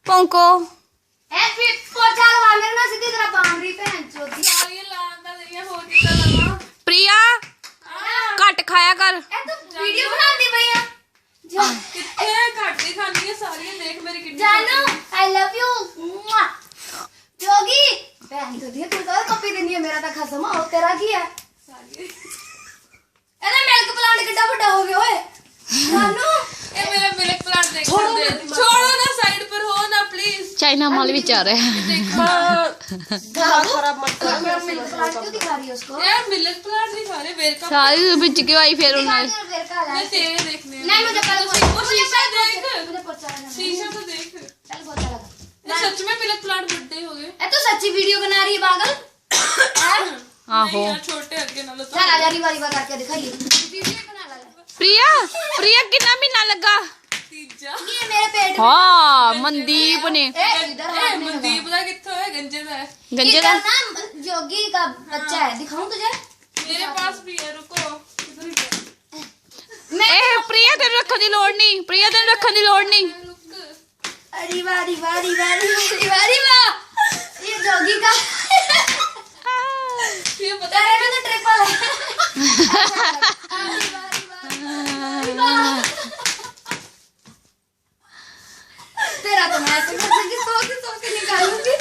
पोंको ए फिर पोछा लगा मेरे ना सीधी तरह बाउंड्री पे चोदी ये लांदा नहीं हो कितना लगा। प्रिया घट खाया कर। ए तू वीडियो बनाती भैया कितने घट दी खानी है सारी देख मेरी कितनी जानू आई लव यू जोगी बहन तो दिया तू तो कॉपी देनी है मेरा तो खत्म हो तेरा की है सारी अरे मिल्क प्लांट कितना बड़ा हो गया ओए जानू ये मेरा मिल्क प्लांट देख छोड़ो ना साइड पर हो ना प्लीज। चाइना माल भी चाह रहा है। खराब मत कर मेरा मिल्क प्लांट क्यों दिखा रही है उसको यार मिल्क प्लांट नहीं खा रहे वेलकम सारी बिच क्यों आई फिर उन्होंने। मैं तेरे देखने नहीं मुझे पहले वो शीशा देख मुझे पता है शीशा तो देख चल बहुत लगा ये सच में मिल्क प्लांट बड़े हो गए। ए तू सच्ची वीडियो बना रही है पागल आहो यार छोटे हल्के ना लो तो चल आजा रिवा रिवा करके दिखाइए वीडियो बना ला प्रिया प्रिया कितना महीना लगा। तीजा ये मेरे पेट हाँ मनदीप ने ए इधर ए मनदीप दा कित्थों है गंजे दा है गंजे का ना जोगी का बच्चा है दिखाऊं तुझे मेरे पास भी है रुको इधर ही मैं ए प्रिया तेरे रखने की लोड़ नहीं। प्रिया तेरे रखने की लोड़ नहीं। रुक अरे वारी वारी वारी वारी वारी वाह ये जोगी का ये पता तेरे में तो ट्रिपल है वारी वारी वाह तेरा तो मैं ऐसे सो के निकालूंगी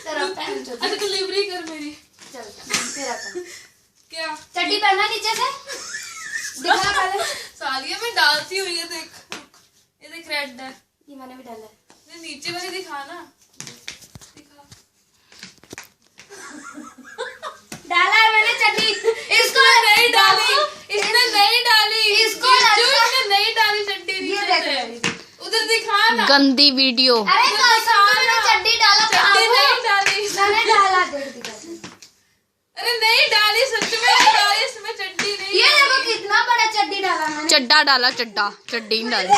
तेरा पहन जो अच्छा डिलीवरी कर मेरी चल तेरा तो क्या चड्डी पहनना नीचे से दिखा पहले सालिया में डालती हुई है देख ये देख रेड है ये मैंने भी डाला है ये नीचे वाली दिखा ना दिखा डाला है मैंने चड्डी इसको नहीं डाली इसने नहीं डाली इसको जो इसने नहीं डाली चड्डी ये नीचे देख से उधर दिखा ना गंदी वीडियो। अरे कसम से मैंने चड्डी डाला चड्डी नहीं डाली मैंने डाला देख दिखा अरे नहीं डाली सच में नहीं डाली इसमें चड्डी नहीं ये देखो कितना बड़ा चड्डी डाला मैंने चड्डा डाला चड्डा चड्डी नहीं डाली।